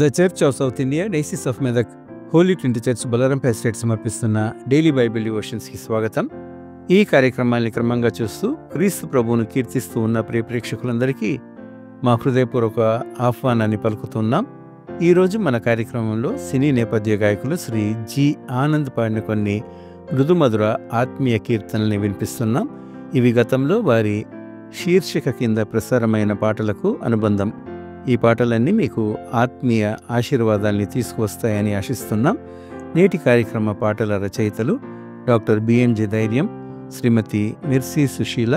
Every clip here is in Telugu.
The Church of South India Diocese of Medak Holy Trinity Church Bollarampet state సమర్పిస్తున్న డైలీ బైబిల్ డివోషన్స్కి స్వాగతం. ఈ కార్యక్రమాన్ని క్రమంగా చూస్తూ క్రీస్తు ప్రభువును కీర్తిస్తూ ఉన్న ప్రియ ప్రేక్షకులందరికీ మా హృదయపూర్వక ఆహ్వానాన్ని పలుకుతున్నాం. ఈరోజు మన కార్యక్రమంలో సినీ నేపథ్య గాయకులు శ్రీ జి ఆనంద్ పాడిన కొన్ని మృదుమధుర ఆత్మీయ కీర్తనల్ని వినిపిస్తున్నాం. ఇవి గతంలో వారి శీర్షిక కింద ప్రసారమైన పాటలకు అనుబంధం. ఈ పాటలన్నీ మీకు ఆత్మీయ ఆశీర్వాదాల్ని తీసుకువస్తాయని ఆశిస్తున్నాం. నేటి కార్యక్రమ పాటల రచయితలు డాక్టర్ బిఎంజే ధైర్యం, శ్రీమతి మిర్సి సుశీల,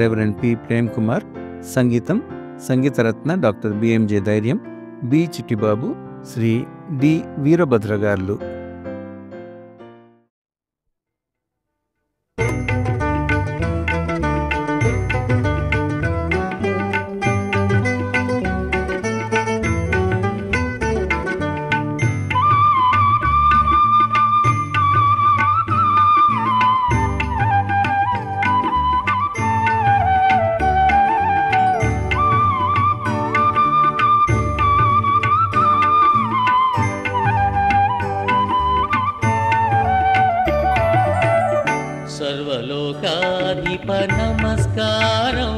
రెవరెండ్ పి ప్రేమ్ కుమార్. సంగీతం సంగీతరత్న డాక్టర్ బిఎంజే ధైర్యం, బి చిట్టిబాబు, శ్రీ డి వీరభద్ర గారు. సర్వలోకాధిప నమస్కారం,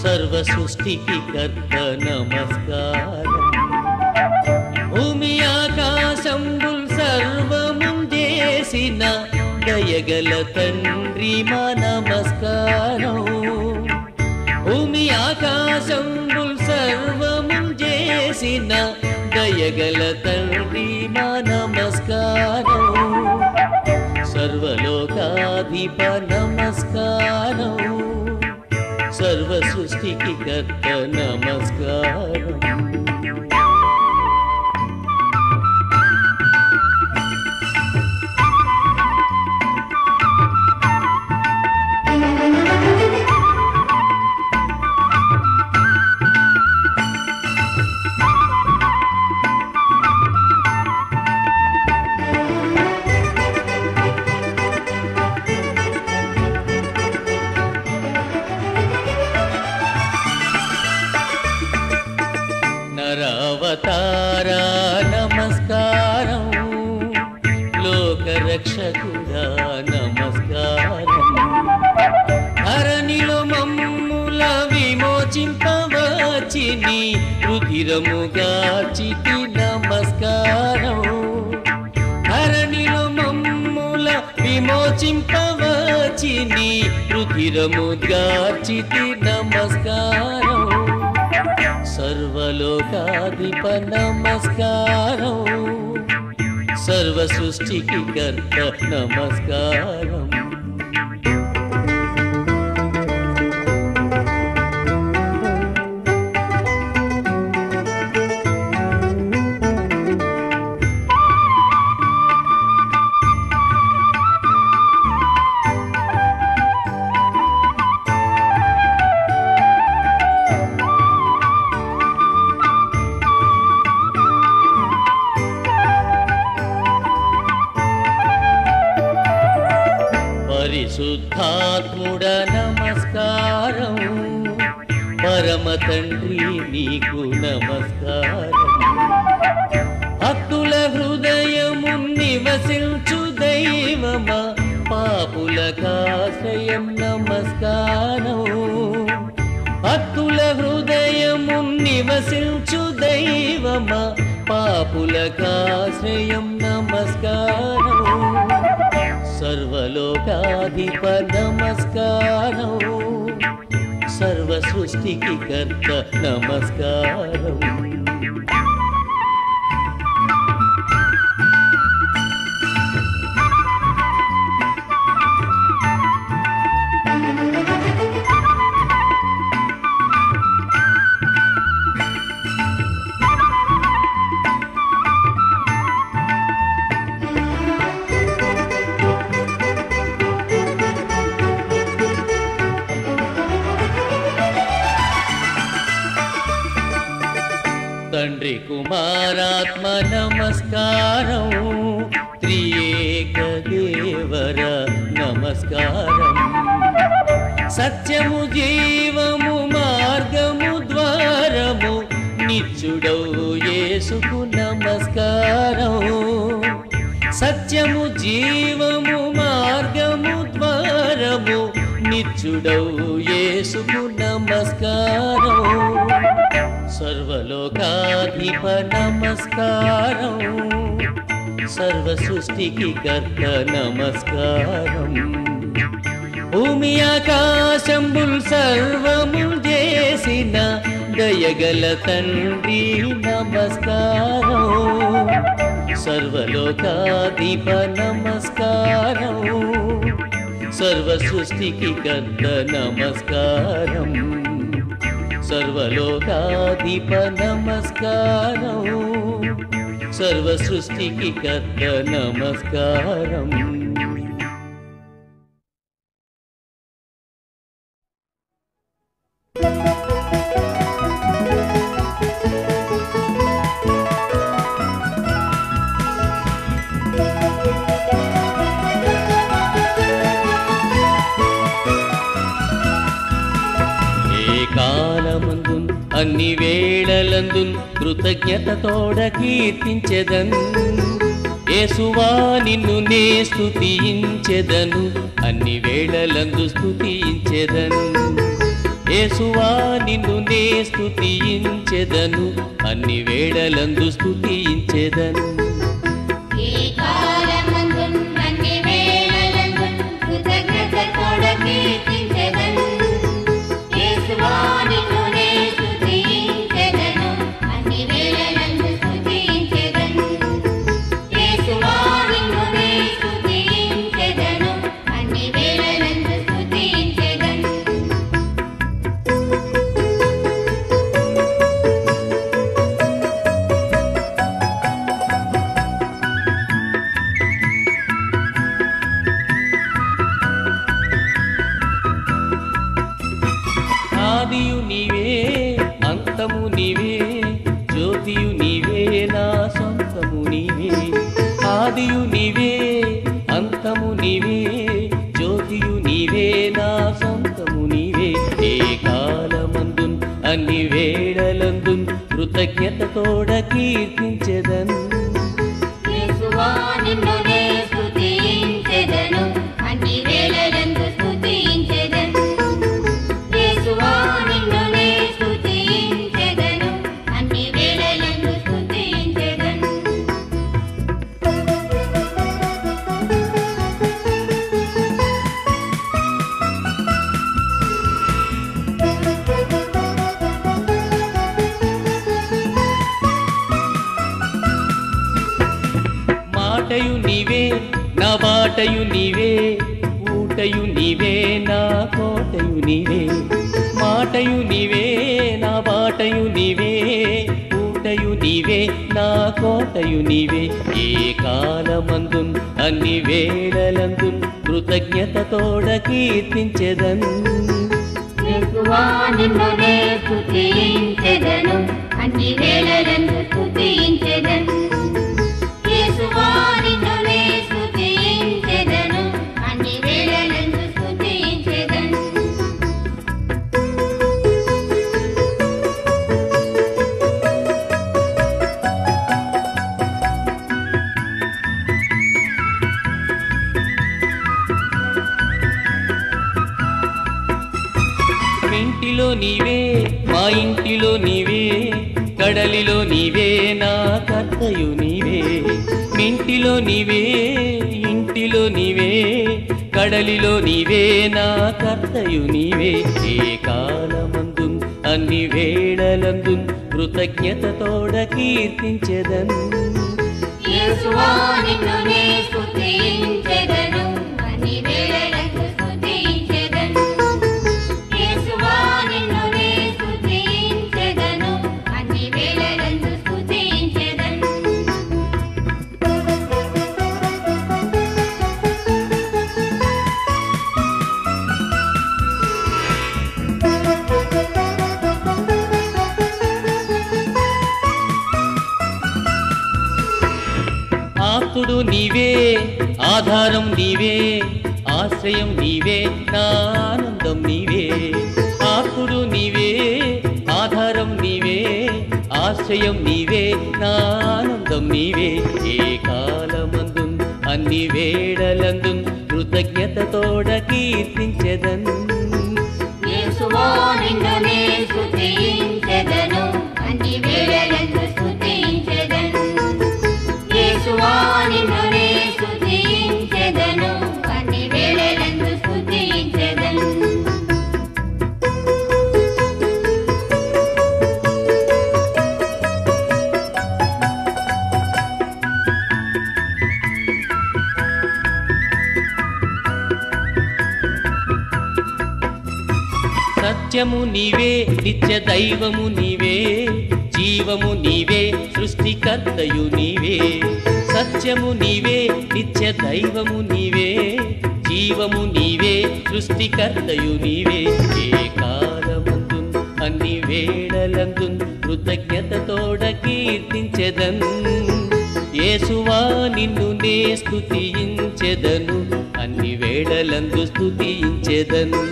సర్వ సృష్టికి కర్త నమస్కారం. భూమి ఆకాశంబుల్ సర్వముందేసిన దయగల తండ్రి మా నమస్కారం. భూమి ఆకాశంబుల్ సర్వముందేసిన దయగల తండ్రి మా నమస్కారం. సర్వలోకాధిప నమస్కారం, సర్వ సృష్టికి కర్త నమస్కారం. నరావతారా నమస్కారం, లోకరక్షకుడా నమస్కారం. ధరణిలో మమ్ముల విమోచింపవచ్చి నీ రుధిరముగాచితి నమస్కారం. ధరణిలో మమ్ముల విమోచింపవచ్చి నీ రుధిరముగాచితి నమస్కారం. సర్వలోకాధిప నమస్కారం, సర్వ సృష్టికి కర్త నమస్కారం. పరిశుద్ధాత్ముడ నమస్కారం, పరమ తండ్రి నీకు నమస్కారం. భక్తుల హృదయము నివసించు దైవమా, పాపులకాశ్రయం నమస్కారం. భక్తుల హృదయము నివసించు దైవమా, పాపులకాశ్రయం నమస్కారం. సర్వలోకాధిప నమస్కారం, సర్వ సృష్టికి కర్త నమస్కారం. తండ్రి కుమారాత్మ నమస్కారం, త్రియేక దేవర నమస్కారం. సత్యము జీవము మార్గము ద్వారము నిత్యుడవు యేసుకు నమస్కారం. సత్యము జీవము మార్గము ద్వారము నిత్యుడవు యేసుకు నమస్కారం. సర్వలోకాధిప నమస్కారం. సర్వ సృష్టికి కర్త నమస్కారం. భూమి ఆకాశంబుల్ సర్వముల్ చేసిన దయగల తండ్రి నమస్కారం. సర్వలోకాధిప నమస్కారం. సర్వ సృష్టికి కర్త నమస్కారం. సర్వలోకాధిప నమస్కారం. సర్వ సృష్టికి కర్త నమస్కారం. అన్ని వేళలందున్ కృతజ్ఞతతోడ కీర్తించెదన్. యేసువా నిన్ను నే స్తుతించెదను. అన్ని వేళలందు స్తుతించెదన్. యేసువా నిన్ను నే స్తుతించెదను. అన్ని వేళలందు స్తుతించెదన్. ఆదియు నీవే అంతము నీవే జ్యోతియు నీవే నా సొంతము నీవే. ఆదియు నీవే అంతము నీవే జ్యోతియు నీవే నా సొంతము నీవే. ఏ కాలమందున్ అన్ని వేళలందున్ కృతజ్ఞతతోడ కీర్తించెదన్. మాటయు నీవే నా బాటయు నీవే ఊటయు నీవే నా కోటయు నీవే. మాటయు నీవే నా బాటయు నీవే ఊటయు నీవే నా కోటయు నీవే. ఏ కాలమందున్ అన్ని వేళలందున్ కృతజ్ఞతతోడ కీర్తించెదన్. అన్ని వేళలందు స్తుతించెదన్. అన్ని వేళలందు స్తుతించెదన్. ఇంటిలో నీవే మా ఇంటిలో నీవే కడలిలో నీవే నా కర్తయు నీవే. ఇంటిలో నీవే ఇంటిలో నీవే కడలిలో నీవే నా కర్తయు నీవే. ఏ కాలమందున్ అన్ని వేళలందున్ కృతజ్ఞతతోడ కీర్తించెదన్. యేసువా నిన్ను నే స్తుతించెదను. అన్ని వేళలందు స్తుతించెదను. యేసువా నిన్ను నే స్తుతించెదను. అన్ని వేళలందు స్తుతించెదను. ఆప్తుడు నీవే ఆధారం నీవే ఆశ్రయం నీవే నా ఆనందం నీవే. ఆప్తుడు నీవే ఆధారం నీవే ఆశ్రయం నీవే నా ఆనందం నీవే ఏ కాలమందు అన్ని వేళలందు కృతజ్ఞతతోడ కీర్తించెదన్ యేసువా నిన్ను నే స్తుతించెదను అన్ని వేళలందు స్తుతించెదను యేసువా నిన్ను నే స్తుతించెదను అన్ని వేళలందు స్తుతించెదను సత్యము నీవే నిత్య దైవము నీవే జీవము నీవే సృష్టికర్తయు నీవే సత్యము నీవే నిత్య దైవము నీవే జీవము నీవే సృష్టికర్తయు నీవే ఏ కాలమందు అన్ని వేళలందు కృతజ్ఞతతోడ కీర్తించెదన్ యేసువా నిన్ను నే స్తుతించెదను అన్ని వేళలందు స్తుతించెదను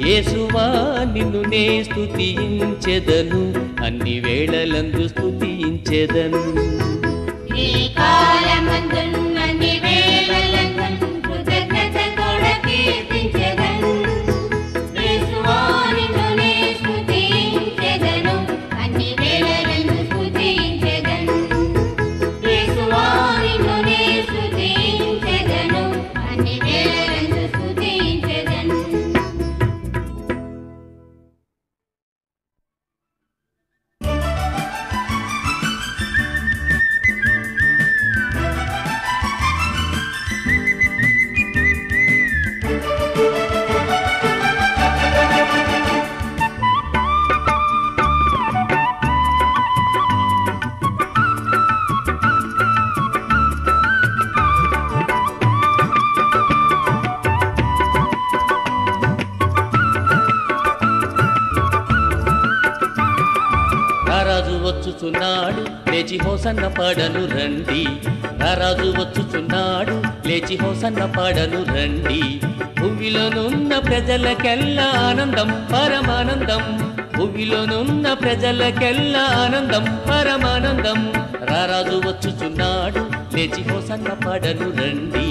యేసువా నిన్ను నే స్తుతించెదను అన్ని వేళలందు స్తుతించెదను ఈ కాలమందు అన్ని వేళలందు కృతజ్ఞతతోడ కీర్తించెదను యేసువా నిన్ను నే స్తుతించెదను అన్ని వేళలందు స్తుతించెదను యేసువా నిన్ను నే స్తుతించెదను అన్ని వేళలందు స్తుతించెదను రారాజు వచ్చుచున్నాడు లేచి హోసన్న పాడను రండి రారాజు వచ్చుచున్నాడు లేచి హోసన్న పాడను రండి భూమిలోనున్న ప్రజలకెల్లా ఆనందం పరమానందం భూమిలోనున్న ప్రజలకెల్లా ఆనందం పరమానందం రారాజు వచ్చుచున్నాడు లేచి హోసన్న పాడను రండి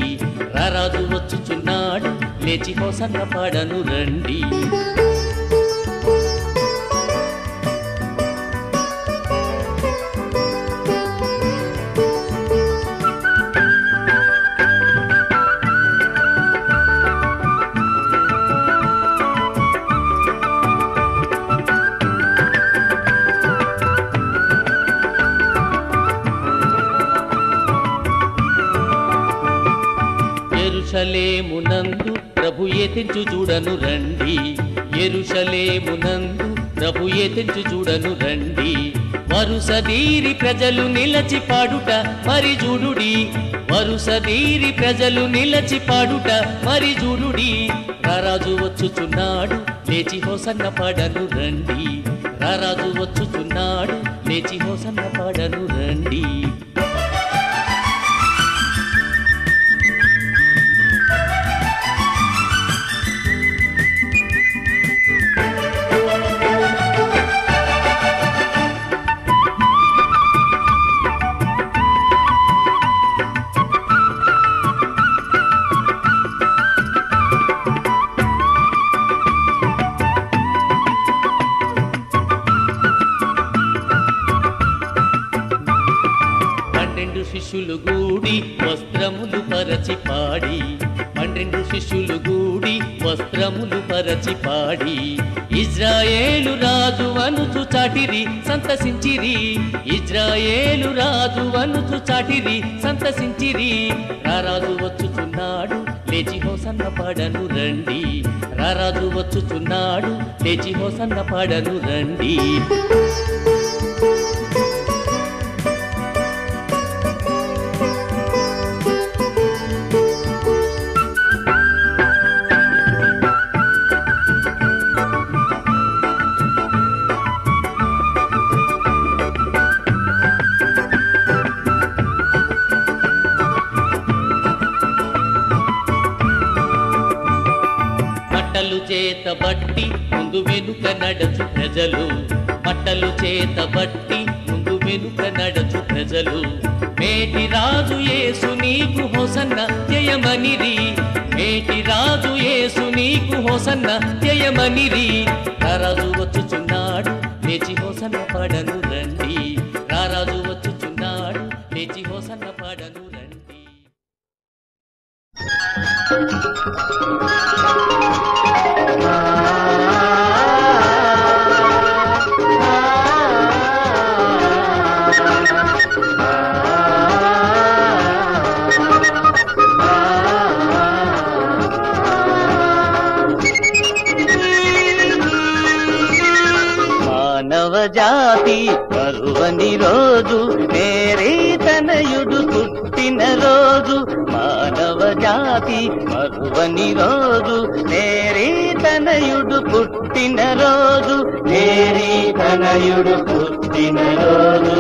రారాజు వచ్చుచున్నాడు లేచి హోసన్న పాడను రండి యెరూషలేమునందు ప్రభు ఎతించు చూడను రండి యెరూషలేమునందు ప్రభు ఎతించు చూడను రండి వరుసదీరి ప్రజలు నిలచి పాడుట మరి చూడుడి వరుసదీరి ప్రజలు నిలచి పాడుట మరి చూడుడి రారాజు వచ్చుచున్నాడు లేచి హోసన్న పాడను రండి రారాజు వచ్చుచున్నాడు లేచి హోసన్న పాడను రండి శిష్యులు గూడి వస్త్రములు పరచి పాడి 12 శిష్యులు గూడి వస్త్రములు పరచి పాడి ఇజ్రాయేలు రాజు అనుచు చాటిరి సంతసించిరి ఇజ్రాయేలు రాజు అనుచు చాటిరి సంతసించిరి రారాజు వచ్చుచున్నాడు లేచి హోసన్న పాడను రండి రారాజు వచ్చుచున్నాడు లేచి హోసన్న పాడను రండి చేతబట్టి ముందు వెనుక నడచు ప్రజలు బట్టలు చేతబట్టి వెనుక నడచు ప్రజలు. మేటి రాజు యేసు నీకు హోసన్న జయమనిరి, మేటి రాజు యేసు నీకు హోసన్న జయమనిరి. రారాజు వచ్చుచున్నాడు లేచి హోసన్న పాడను రండి, రారాజు వచ్చుచున్నాడు లేచి హోసన్న పాడను రండి. జాతి మరువని రోజు మేరీ తనయుడు పుట్టిన రోజు, మానవ జాతి మరువని రోజు మేరీ తనయుడు పుట్టిన రోజు, మేరీ తనయుడు పుట్టిన రోజు.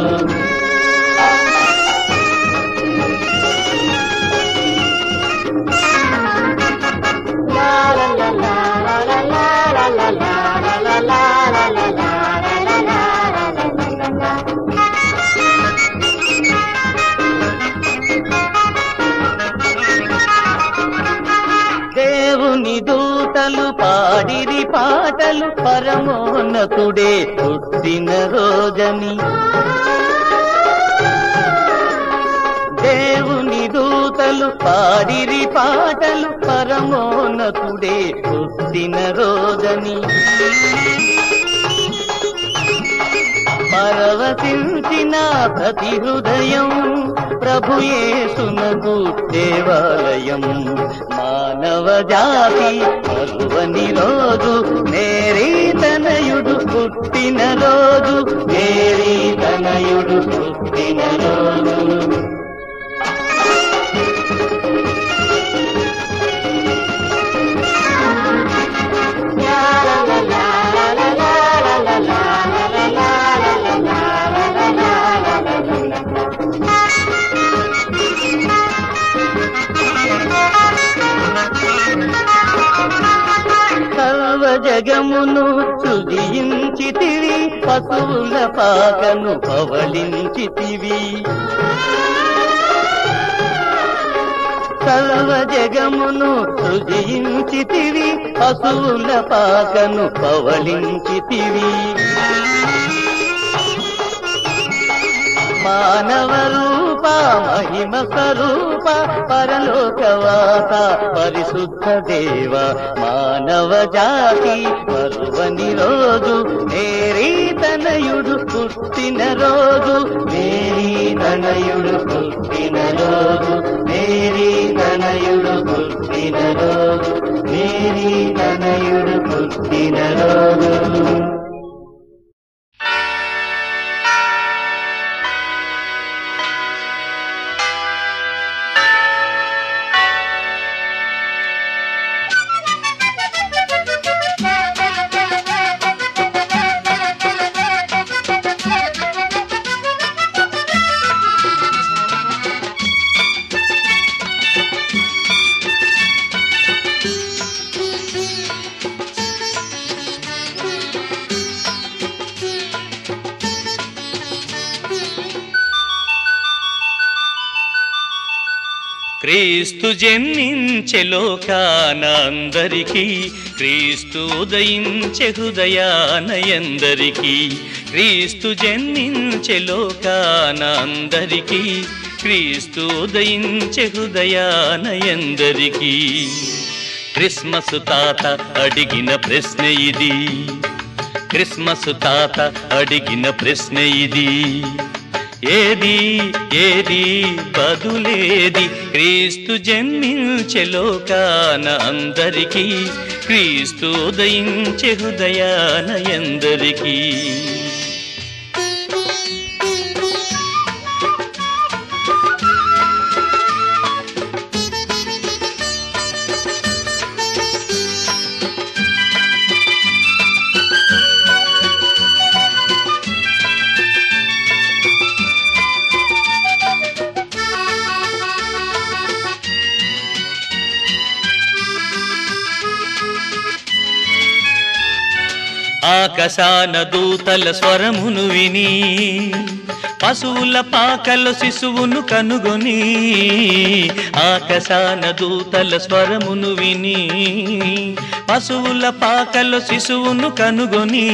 దేవుని దూతలు పాడిరి పాటలు పరమోన్నతుడే పుట్టిన రోజని, దేవుని దూతలు పాడిరి పాటలు పరమోన్నతుడే పుట్టిన రోజని. పరవశించిన ప్రతి హృదయం ప్రభు యేసునకు దేవాలయం, మానవ జాతి మరువని రోజు మేరీ తనయుడు పుట్టిన రోజు, మేరీ తనయుడు పుట్టిన రోజు. జగమును సృజించితివి, పశువుల పాకను పవలించితివి, సర్వ జగమును సృజించితివి, పశువుల పాకను పవలించితివి. మానవ రూప మహిమ స్వరూప పరలోకవాస పరిశుద్ధ దేవ, మానవ జాతి మరువని రోజు మేరీ తనయుడు పుట్టిన రోజు, మేరీ తనయుడు పుట్టిన రోజు, మేరీ తనయుడు పుట్టిన రోజు, మేరీ తనయుడు పుట్టిన రోజు. క్రీస్తు జన్మించే లోకాన అందరికీ, క్రీస్తు ఉదయించే హృదయాన ఎందరికీ, క్రీస్తు జన్మించే లోకాన అందరికీ, క్రీస్తు ఉదయించే హృదయాన ఎందరికీ. క్రిస్మస్ తాత అడిగిన ప్రశ్న ఇది, క్రిస్మస్ తాత అడిగిన ప్రశ్న ఇది, ఏది ఏది బదులేది, క్రీస్తు జన్మించే లోకాన అందరికీ, క్రీస్తు ఉదయించే హృదయాన ఎందరికీ. ఆకాశాన దూతల స్వరమును విని, పశువుల పాకలో శిశువును కనుగొని ఆకాశాన దూతల స్వరమును విని పశువుల పాకలో శిశువును కనుగొని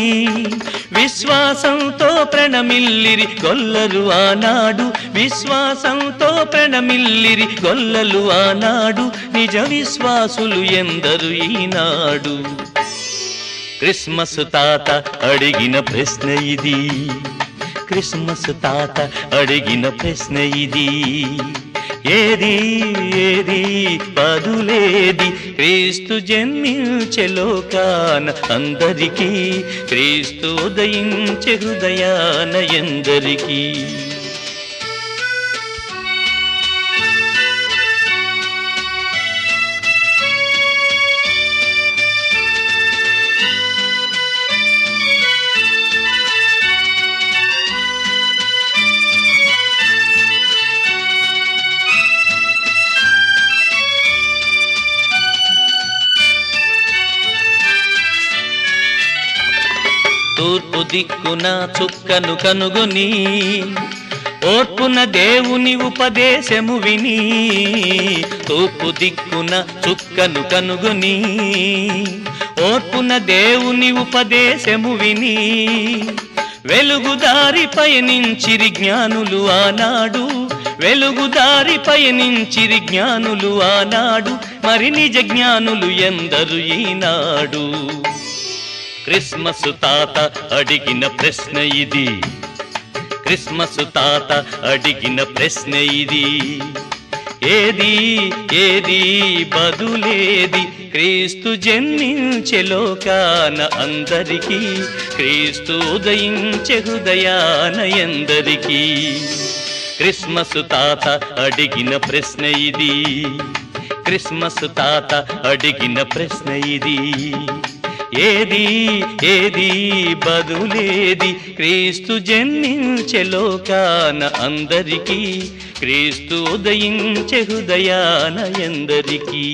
విశ్వాసంతో ప్రణమిల్లిరి గొల్లలు ఆనాడు విశ్వాసంతో ప్రణమిల్లిరి గొల్లలు ఆనాడు నిజ విశ్వాసులు ఎందరు ఈనాడు క్రిస్మస్ తాత అడిగిన ప్రశ్న ఇది క్రిస్మస్ తాత అడిగిన ప్రశ్న ఇది ఏది ఏది బదులేది క్రీస్తు జన్మించే లోకాన అందరికీ క్రీస్తు ఉదయించే హృదయాన ఎందరికీ తూర్పు దిక్కున చుక్కను కనుగొని ఓర్పున దేవుని ఉపదేశము విని తూర్పు దిక్కున చుక్కను కనుగొని ఓర్పున దేవుని ఉపదేశము విని వెలుగుదారి పయనించిరి జ్ఞానులు ఆనాడు వెలుగుదారి పయనించిరి జ్ఞానులు ఆనాడు మరి నిజ జ్ఞానులు ఎందరు ఈనాడు క్రిస్మస్ తాత అడిగిన ప్రశ్న ఇది క్రిస్మస్ తాత అడిగిన ప్రశ్న ఇది ఏది ఏది బదులేది క్రీస్తు జన్మించే లోకాన అందరికీ క్రీస్తు ఉదయించే హృదయాన ఎందరికీ క్రిస్మస్ తాత అడిగిన ప్రశ్న ఇది క్రిస్మస్ తాత అడిగిన ప్రశ్న ఇది ఏది ఏది బదులేది క్రీస్తు జన్మించే లోకాన అందరికీ క్రీస్తు ఉదయించే హృదయాన ఎందరికీ